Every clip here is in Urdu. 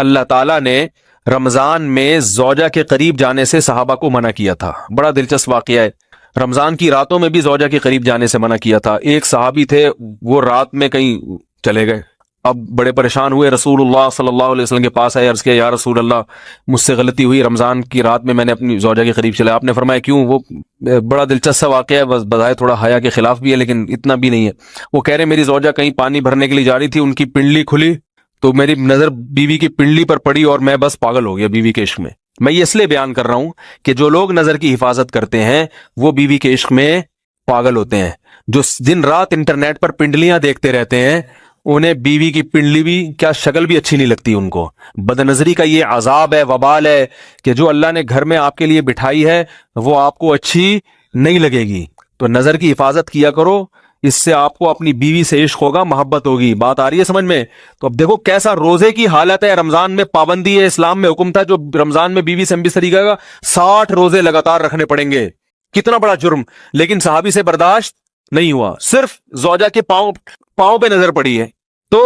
اللہ تعالیٰ نے رمضان میں زوجہ کے قریب جانے سے صحابہ کو منع کیا تھا. بڑا دلچسپ واقعہ ہے. رمضان کی راتوں میں بھی زوجہ کے قریب جانے سے منع کیا تھا. ایک صحابی تھے، وہ رات میں کہیں چلے گئے. اب بڑے پریشان ہوئے، رسول اللہ صلی اللہ علیہ وسلم کے پاس آئے، عرض کیا یا رسول اللہ مجھ سے غلطی ہوئی، رمضان کی رات میں نے اپنی زوجہ کے قریب چلا. آپ نے فرمایا کیوں؟ وہ بڑا دلچسپ واقعہ ہے، بظاہر تھوڑا حیا کے خلاف بھی ہے لیکن اتنا بھی نہیں ہے. وہ کہہ رہے میری زوجہ کہیں پانی بھرنے کے لیے جا رہی تھی، ان کی پنڈلی کھلی تو میری نظر بیوی کی پنڈلی پر پڑی اور میں بس پاگل ہو گیا بیوی کے عشق میں. میں یہ اس لیے بیان کر رہا ہوں کہ جو لوگ نظر کی حفاظت کرتے ہیں وہ بیوی کے عشق میں پاگل ہوتے ہیں. جو دن رات انٹرنیٹ پر پنڈلیاں دیکھتے رہتے ہیں انہیں بیوی کی پنڈلی بھی کیا شکل بھی اچھی نہیں لگتی ان کو. بد نظری کا یہ عذاب ہے، وبال ہے کہ جو اللہ نے گھر میں آپ کے لیے بٹھائی ہے وہ آپ کو اچھی نہیں لگے گی. تو نظر کی حفاظت کیا کرو، اس سے آپ کو اپنی بیوی سے عشق ہوگا، محبت ہوگی. بات آ رہی ہے سمجھ میں؟ تو اب دیکھو کیسا روزے کی حالت ہے. رمضان میں پابندی ہے، اسلام میں حکم تھا جو رمضان میں بیوی سے بستری کرے گا 60 روزے لگاتار رکھنے پڑیں گے. کتنا بڑا جرم، لیکن صحابی سے برداشت نہیں ہوا. صرف زوجہ کے پاؤں پہ نظر پڑی ہے تو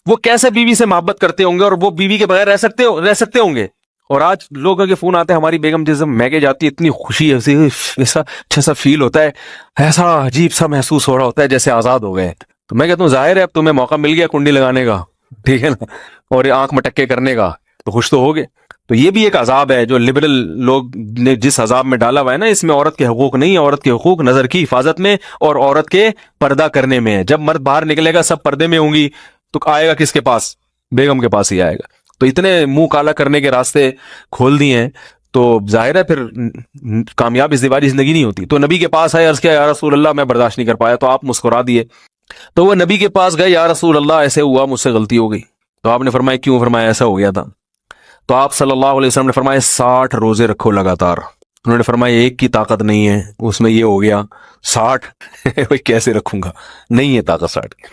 وہ کیسے بیوی سے محبت کرتے ہوں گے اور وہ بیوی کے بغیر رہ سکتے ہوں گے. اور آج لوگوں کے فون آتے ہیں، ہماری بیگم جس میکے جاتی ہے اتنی خوشی ہے، ایسا اچھا سا فیل ہوتا ہے، ایسا عجیب سا محسوس ہو رہا ہوتا ہے جیسے آزاد ہو گئے. تو میں کہتا ہوں ظاہر ہے اب تمہیں موقع مل گیا کنڈی لگانے کا، ٹھیک ہے نا، اور آنکھ مٹکے کرنے کا، تو خوش تو ہوگے. تو یہ بھی ایک عذاب ہے جو لبرل لوگ نے جس عذاب میں ڈالا ہوا ہے نا، اس میں عورت کے حقوق نہیں ہے. عورت کے حقوق نظر کی حفاظت میں اور عورت کے پردہ کرنے میں ہے. جب مرد باہر نکلے گا سب پردے میں ہوں گی تو آئے گا کس کے پاس؟ بیگم کے پاس ہی آئے گا. تو اتنے منہ کالا کرنے کے راستے کھول دیے ہیں تو ظاہر ہے پھر کامیاب ازدواجی زندگی نہیں ہوتی. تو نبی کے پاس آئے، عرض کیا یا رسول اللہ میں برداشت نہیں کر پایا. تو آپ مسکرا دیے. تو وہ نبی کے پاس گئے، یا رسول اللہ ایسے ہوا، مجھ سے غلطی ہو گئی. تو آپ نے فرمایا کیوں؟ فرمایا ایسا ہو گیا تھا. تو آپ صلی اللہ علیہ وسلم نے فرمایا 60 روزے رکھو لگاتار. انہوں نے فرمایا ایک کی طاقت نہیں ہے، اس میں یہ ہو گیا 60 کیسے رکھوں گا، نہیں ہے طاقت 60 کی.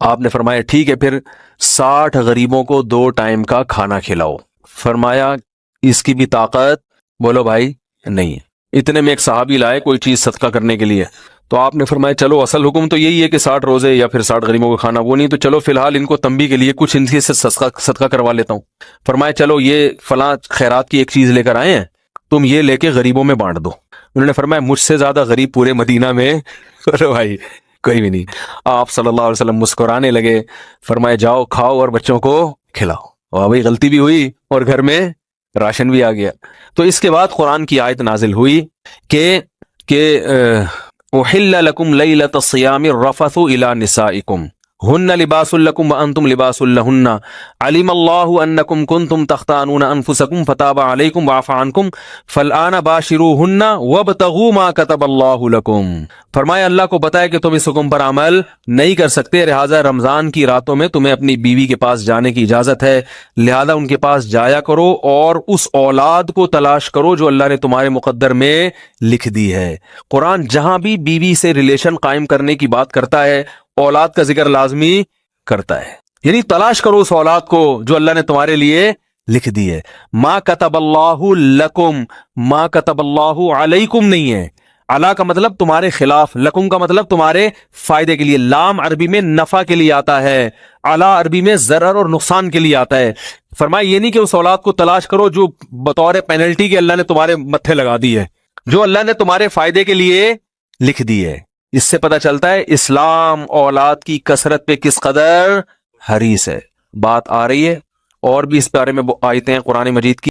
آپ نے فرمایا ٹھیک ہے پھر 60 غریبوں کو 2 ٹائم کا کھانا کھلاؤ. فرمایا اس کی بھی طاقت بولو بھائی نہیں ہے. اتنے میں ایک صحابی لائے کوئی چیز صدقہ کرنے کے لیے. تو آپ نے فرمایا چلو اصل حکم تو یہی ہے کہ 60 روزے یا پھر 60 غریبوں کو کھانا، وہ نہیں تو چلو فی الحال ان کو تنبیہ کے لیے کچھ ان سے صدقہ کروا لیتا ہوں. فرمایا چلو یہ فلاں خیرات کی ایک چیز لے کر آئے ہیں، تم یہ لے کے غریبوں میں بانٹ دو. انہوں نے فرمایا مجھ سے زیادہ غریب پورے مدینہ میں بھائی کوئی بھی نہیں. آپ صلی اللہ علیہ وسلم مسکرانے لگے، فرمایا جاؤ کھاؤ اور بچوں کو کھلاؤ. اور بھائی غلطی بھی ہوئی اور گھر میں راشن بھی آ گیا. تو اس کے بعد قرآن کی آیت نازل ہوئی کہ احل لکم لیلۃ الصیام الرفث الی نسائکم ہن لباس لکم وانتم لباس لہن علم اللہ انکم کنتم تختانون انفسکم فتاب علیکم وعفی عنکم فالآن باشروہن وابتغوا ما کتب اللہ لکم. فرمایا اللہ کو بتایا کہ تم اس حکم پر عمل نہیں کر سکتے، لہٰذا رمضان کی راتوں میں تمہیں اپنی بیوی کے پاس جانے کی اجازت ہے، لہذا ان کے پاس جایا کرو اور اس اولاد کو تلاش کرو جو اللہ نے تمہارے مقدر میں لکھ دی ہے. قرآن جہاں بھی بیوی سے ریلیشن قائم کرنے کی بات کرتا ہے اولاد کا ذکر لازمی کرتا ہے، یعنی تلاش کرو اس اولاد کو جو اللہ نے تمہارے لیے لکھ دی ہے. ما کتب اللہ لکم، ما کتب اللہ علیکم نہیں ہے. علا کا مطلب تمہارے خلاف، لکم کا مطلب تمہارے فائدے کے لیے. لام عربی میں نفع کے لیے آتا ہے، علا عربی میں ضرر اور نقصان کے لیے آتا ہے. فرمایا یہ نہیں کہ اس اولاد کو تلاش کرو جو بطور پینلٹی کے اللہ نے تمہارے متھے لگا دی ہے، جو اللہ نے تمہارے فائدے کے لیے لکھ دی ہے. اس سے پتہ چلتا ہے اسلام اولاد کی کثرت پہ کس قدر حریص ہے. بات آ رہی ہے اور بھی اس بارے میں آیتیں قرآن مجید کی